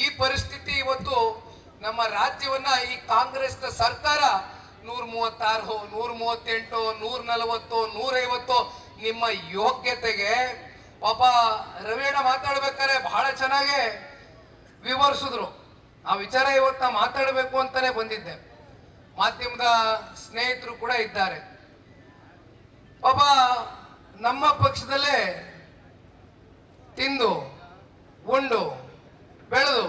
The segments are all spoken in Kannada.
ಈ ಪರಿಸ್ಥಿತಿ ಇವತ್ತು ನಮ್ಮ ರಾಜ್ಯವನ್ನ ಈ ಕಾಂಗ್ರೆಸ್ ಸರ್ಕಾರ 136, 138, 140, 150 ನಿಮ್ಮ ಯೋಗ್ಯತೆಗೆ ಪಾಪ ರವಿಯಣ್ಣ ಮಾತಾಡ್ಬೇಕಾದ್ರೆ ಬಹಳ ಚೆನ್ನಾಗಿ ವಿವರಿಸಿದ್ರು. ಆ ವಿಚಾರ ಇವತ್ತು ಮಾತಾಡಬೇಕು ಅಂತಾನೆ ಬಂದಿದ್ದೆ. ಮಾಧ್ಯಮದ ಸ್ನೇಹಿತರು ಕೂಡ ಇದ್ದಾರೆ. ಪಾಪ ನಮ್ಮ ಪಕ್ಷದಲ್ಲೇ ತಿಂದು ಉಂಡು ಬೆಳೆದು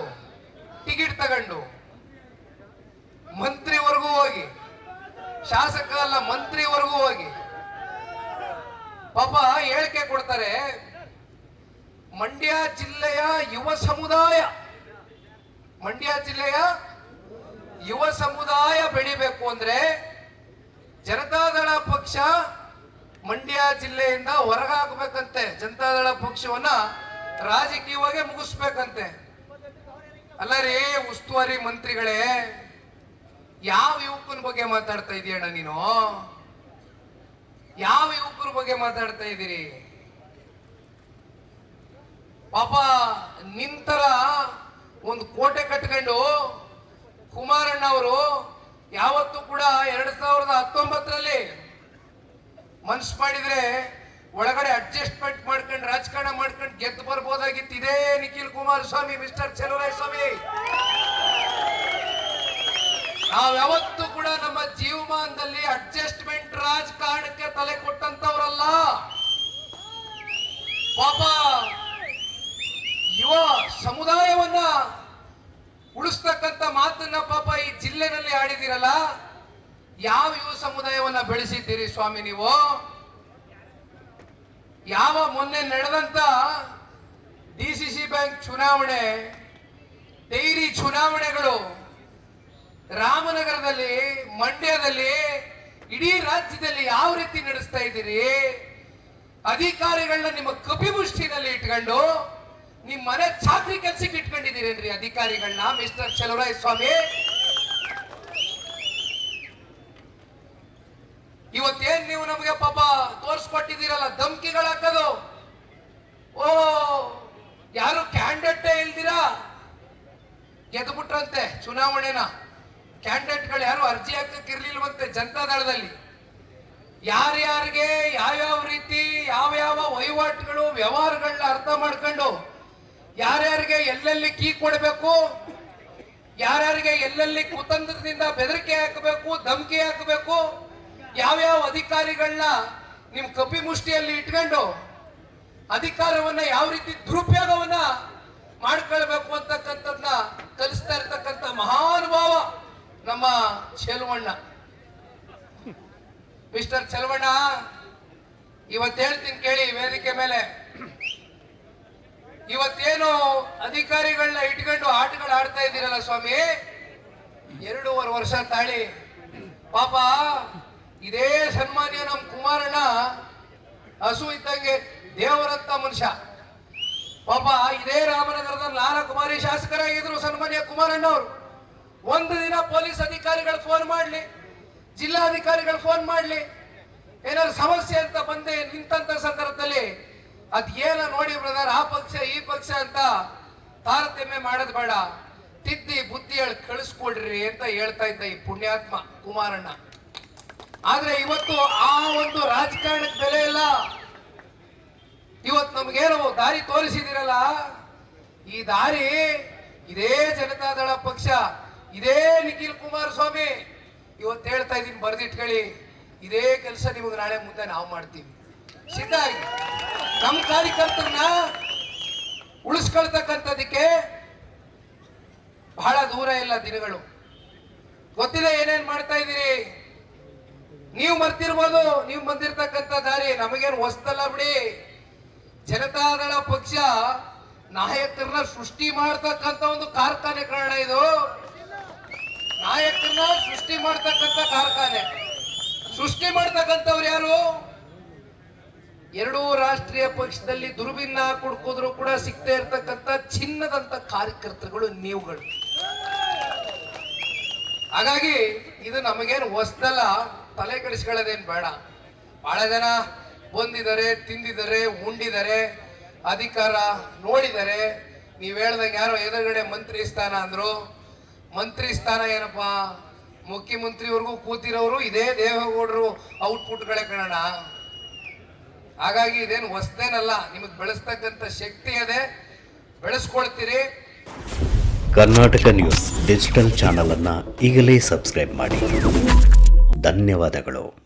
ಟಿಕೆಟ್ ತಗೊಂಡು ಮಂತ್ರಿವರೆಗೂ ಹೋಗಿ, ಶಾಸಕ ಅಲ್ಲ ಮಂತ್ರಿವರೆಗೂ ಹೋಗಿ ಪಾಪ ಹೇಳಿಕೆ ಕೊಡ್ತಾರೆ. ಮಂಡ್ಯ ಜಿಲ್ಲೆಯ ಯುವ ಸಮುದಾಯ ಬೆಳಿಬೇಕು ಅಂದ್ರೆ ಜನತಾದಳ ಪಕ್ಷ ಮಂಡ್ಯ ಜಿಲ್ಲೆಯಿಂದ ಹೊರಗಾಕಬೇಕಂತೆ. ಜನತಾದಳ ಪಕ್ಷವನ್ನ ರಾಜಕೀಯವಾಗಿ ಮುಗಿಸ್ಬೇಕಂತೆ. ಅಲ್ಲ ರೀ ಉಸ್ತುವಾರಿ ಮಂತ್ರಿಗಳೇ, ಯಾವ ಯುವಕನ ಬಗ್ಗೆ ಮಾತಾಡ್ತಾ ಇದೀಯಣ್ಣ ನೀನು? ಯಾವ ಯುವಕರ ಬಗ್ಗೆ ಮಾತಾಡ್ತಾ ಇದ್ದೀರಿ? ಪಾಪ ನಿಂತರ ಒಂದು ಕೋಟೆ ಕಟ್ಕೊಂಡು ಕುಮಾರಣ್ಣ ಅವರು ಯಾವತ್ತೂ ಕೂಡ 2019ರಲ್ಲಿ ಮನ್ಸು ಮಾಡಿದ್ರೆ ಒಳಗಡೆ ಅಡ್ಜಸ್ಟ್ಮೆಂಟ್ ಮಾಡ್ಕೊಂಡು ರಾಜಕಾರಣ ಮಾಡ್ಕೊಂಡು ಗೆದ್ದು ಬರ್ಬೋದಾಗಿತ್ತು. ಇದೇ ನಿಖಿಲ್ ಕುಮಾರಸ್ವಾಮಿ, ಮಿಸ್ಟರ್ ಚಲುವರಾಯಸ್ವಾಮಿ, ನಾವು ಯಾವತ್ತೂ ಕೂಡ ನಮ್ಮ ಜೀವಮಾನದಲ್ಲಿ ಅಡ್ಜಸ್ಟ್ಮೆಂಟ್ ರಾಜಕಾರಣಕ್ಕೆ ತಲೆ ಕೊಟ್ಟಂತವ್ರಲ್ಲ. ಪಾಪ ಯುವ ಸಮುದಾಯವನ್ನ ಉಳಿಸ್ತಕ್ಕಂಥ ಮಾತನ್ನ ಪಾಪ ಈ ಜಿಲ್ಲೆನಲ್ಲಿ ಆಡಿದಿರಲ್ಲ. ಯಾವ ಯುವ ಸಮುದಾಯವನ್ನ ಬೆಳೆಸಿದ್ದೀರಿ ಸ್ವಾಮಿ ನೀವು? ಯಾವ ಮೊನ್ನೆ ನಡೆದಂತ DCC ಬ್ಯಾಂಕ್ ಚುನಾವಣೆ, ಡೈರಿ ಚುನಾವಣೆಗಳು ರಾಮನಗರದಲ್ಲಿ, ಮಂಡ್ಯದಲ್ಲಿ, ಇಡೀ ರಾಜ್ಯದಲ್ಲಿ ಯಾವ ರೀತಿ ನಡೆಸ್ತಾ ಇದ್ದೀರಿ? ಅಧಿಕಾರಿಗಳನ್ನ ನಿಮ್ಮ ಕಪಿಮುಷ್ಟಿನಲ್ಲಿ ಇಟ್ಕೊಂಡು ನಿಮ್ ಮನೆ ಚಾಕ್ರಿ ಕೆಲ್ಸಕ್ಕೆ ಇಟ್ಕೊಂಡಿದ್ದೀರೇನ್ರಿ ಅಧಿಕಾರಿಗಳನ್ನ, ಮಿಸ್ಟರ್ ಚಲುವರಾಯಸ್ವಾಮಿ? ಇವತ್ತೇನ್ ನೀವು ನಮಗೆ ಪಾಪ ತೋರ್ಸ್ಕೊಟ್ಟಿದ್ದೀರಲ್ಲ, ಧಮ್ಕಿಗಳು ಹಾಕೋದು. ಓ ಯಾರು ಕ್ಯಾಂಡಿಡೇಟ್ ಇಲ್ದಿರಾ ಗೆದ್ಬಿಟ್ರಂತೆ ಚುನಾವಣೆನ. ಕ್ಯಾಂಡಿಡೇಟ್ಗಳು ಯಾರು ಅರ್ಜಿ ಹಾಕಕ್ಕೆ ಇರ್ಲಿಲ್ವಂತೆ ಜನತಾದಳದಲ್ಲಿ. ಯಾರ್ಯಾರಿಗೆ ಯಾವ್ಯಾವ ರೀತಿ ಯಾವ್ಯಾವ ವಹಿವಾಟುಗಳು ವ್ಯವಹಾರಗಳನ್ನ ಅರ್ಥ ಮಾಡ್ಕೊಂಡು ಯಾರ್ಯಾರಿಗೆ ಎಲ್ಲೆಲ್ಲಿ ಕೀ ಕೊಡಬೇಕು, ಯಾರ್ಯಾರಿಗೆ ಎಲ್ಲೆಲ್ಲಿ ಕುತಂತ್ರದಿಂದ ಬೆದರಿಕೆ ಹಾಕಬೇಕು, ಧಮಕಿ ಹಾಕಬೇಕು, ಯಾವ್ಯಾವ ಅಧಿಕಾರಿಗಳನ್ನ ನಿಮ್ ಕಪಿ ಮುಷ್ಟಿಯಲ್ಲಿ ಇಟ್ಕೊಂಡು ಅಧಿಕಾರವನ್ನ ಯಾವ ರೀತಿ ದುರುಪಯೋಗವನ್ನ ಮಾಡ್ಕೊಳ್ಬೇಕು ಅಂತಕ್ಕಂಥದ್ನ ಕಲಿಸ್ತಾ ಇರ್ತಕ್ಕಂಥ ಮಹಾನುಭಾವ ನಮ್ಮ ಚೆಲುವಣ್ಣ. ಮಿಸ್ಟರ್ ಚೆಲುವಣ್ಣ, ಇವತ್ತು ಹೇಳ್ತೀನಿ ಕೇಳಿ ವೇದಿಕೆ ಮೇಲೆ. ಇವತ್ತೇನು ಅಧಿಕಾರಿಗಳನ್ನ ಇಟ್ಕೊಂಡು ಆಟಗಳು ಆಡ್ತಾ ಇದ್ದೀರಲ್ಲ ಸ್ವಾಮಿ, 2.5 ವರ್ಷ ತಾಳಿ ಪಾಪ ಇದೇ ಸನ್ಮಾನ್ಯ ನಮ್ಮ ಕುಮಾರಣ್ಣ ಹಸು ಇದ್ದಂಗೆ ದೇವರಂತ ಮನುಷ್ಯ. ಪಾಪ ಇದೇ ರಾಮನಗರದ 4 ಬಾರಿ ಶಾಸಕರಾಗಿದ್ರು ಸನ್ಮಾನ್ಯ ಕುಮಾರಣ್ಣ ಅವರು. ಒಂದು ದಿನ ಪೊಲೀಸ್ ಅಧಿಕಾರಿಗಳು ಫೋನ್ ಮಾಡ್ಲಿ, ಜಿಲ್ಲಾಧಿಕಾರಿಗಳು ಫೋನ್ ಮಾಡ್ಲಿ, ಏನಾದ್ರು ಸಮಸ್ಯೆ ಅಂತ ಬಂದೆ ನಿಂತಂತ ಸಂದರ್ಭದಲ್ಲಿ ಅದೇನ ನೋಡಿ ಬ್ರದರ್, ಆ ಪಕ್ಷ ಈ ಪಕ್ಷ ಅಂತ ತಾರತಮ್ಯ ಮಾಡೋದು ಬೇಡ, ತಿದ್ದಿ ಬುದ್ಧಿ ಹೇಳಿ ಕಳಿಸ್ಕೊಡ್ರಿ ಅಂತ ಹೇಳ್ತಾ ಇದ್ದ ಈ ಪುಣ್ಯಾತ್ಮ ಕುಮಾರಣ್ಣ. ಆದ್ರೆ ಇವತ್ತು ಆ ಒಂದು ರಾಜಕಾರಣಕ್ಕೆ ಬೆಲೆ ಇಲ್ಲ. ಇವತ್ತು ನಮ್ಗೇನು ದಾರಿ ತೋರಿಸಿದಿರಲ್ಲ, ಈ ದಾರಿ ಇದೇ ಜನತಾದಳ ಪಕ್ಷ, ಇದೇ ನಿಖಿಲ್ ಕುಮಾರಸ್ವಾಮಿ. ಇವತ್ತು ಹೇಳ್ತಾ ಇದೀನಿ, ಬರೆದಿಟ್ಕೊಳ್ಳಿ, ಇದೇ ಕೆಲಸ ನಿಮಗೆ ನಾಳೆ ಮುಂದೆ ನಾವು ಮಾಡ್ತೀವಿ. ಸಿದ್ಧ ಆಗಿ ನಮ್ಮ ಕಾರ್ಯಕರ್ತರನ್ನ ಉಳಿಸ್ಕೊಳ್ತಕ್ಕಂಥದಕ್ಕೆ ಬಹಳ ದೂರ ಇಲ್ಲ ದಿನಗಳು. ಗೊತ್ತಿದೆ ಏನೇನ್ ಮಾಡ್ತಾ ಇದ್ದೀರಿ. ನೀವು ಮರ್ತಿರ್ಬೋದು, ನೀವು ಬಂದಿರ್ತಕ್ಕಂಥ ದಾರಿ ನಮಗೇನು ಹೊಸ್ತಲ್ಲ ಬಿಡಿ. ಜನತಾದಳ ಪಕ್ಷ ನಾಯಕರನ್ನ ಸೃಷ್ಟಿ ಮಾಡ್ತಕ್ಕಂಥ ಒಂದು ಕಾರ್ಖಾನೆ ಕಾರಣ ಇದು. ನಾಯಕರನ್ನ ಸೃಷ್ಟಿ ಮಾಡ್ತಕ್ಕಂಥ ಕಾರ್ಖಾನೆ. ಸೃಷ್ಟಿ ಮಾಡ್ತಕ್ಕಂಥವ್ರು ಯಾರು? 2 ರಾಷ್ಟ್ರೀಯ ಪಕ್ಷದಲ್ಲಿ ದುರ್ಬಿನ್ನ ಕುಡ್ಕೋದ್ರು ಕೂಡ ಸಿಗ್ತಾ ಇರ್ತಕ್ಕಂಥ ಚಿನ್ನದಂತ ಕಾರ್ಯಕರ್ತರುಗಳು ನೀವುಗಳು. ಹಾಗಾಗಿ ಇದು ನಮಗೇನು ಹೊಸದಲ್ಲ, ತಲೆ ಕೆಡಿಸ್ಕೊಳ್ಳೋದೇನು ಬೇಡ. ಬಹಳ ಜನ ಬಂದಿದ್ದಾರೆ, ತಿಂದಿದ್ದಾರೆ, ಉಂಡಿದ್ದಾರೆ, ಅಧಿಕಾರ ನೋಡಿದ್ದಾರೆ, ನೀವ್ ಹೇಳ್ದಂಗೆ ಯಾರೋ ಎದುರುಗಡೆ ಮಂತ್ರಿ ಸ್ಥಾನ ಅಂದ್ರು. ಮಂತ್ರಿ ಸ್ಥಾನ ಏನಪ್ಪ, ಮುಖ್ಯಮಂತ್ರಿವರೆಗೂ ಕೂತಿರೋರು ಇದೇ ದೇವೇಗೌಡರು ಔಟ್ಪುಟ್ಗಳೇ ಕನ್ನಡ. ಹಾಗಾಗಿ ಇದೇನು ಹೊಸದೇನಲ್ಲ, ನಿಮಗೆ ಬೆಳೆಸ್ತಕ್ಕಂಥ ಶಕ್ತಿ ಇದೆ, ಬೆಳೆಸ್ಕೊಳ್ತೀರಿ. ಕರ್ನಾಟಕ ನ್ಯೂಸ್ ಡಿಜಿಟಲ್ ಚಾನಲ್ ಅನ್ನು ಈಗಲೇ ಸಬ್ಸ್ಕ್ರೈಬ್ ಮಾಡಿ. ಧನ್ಯವಾದಗಳು.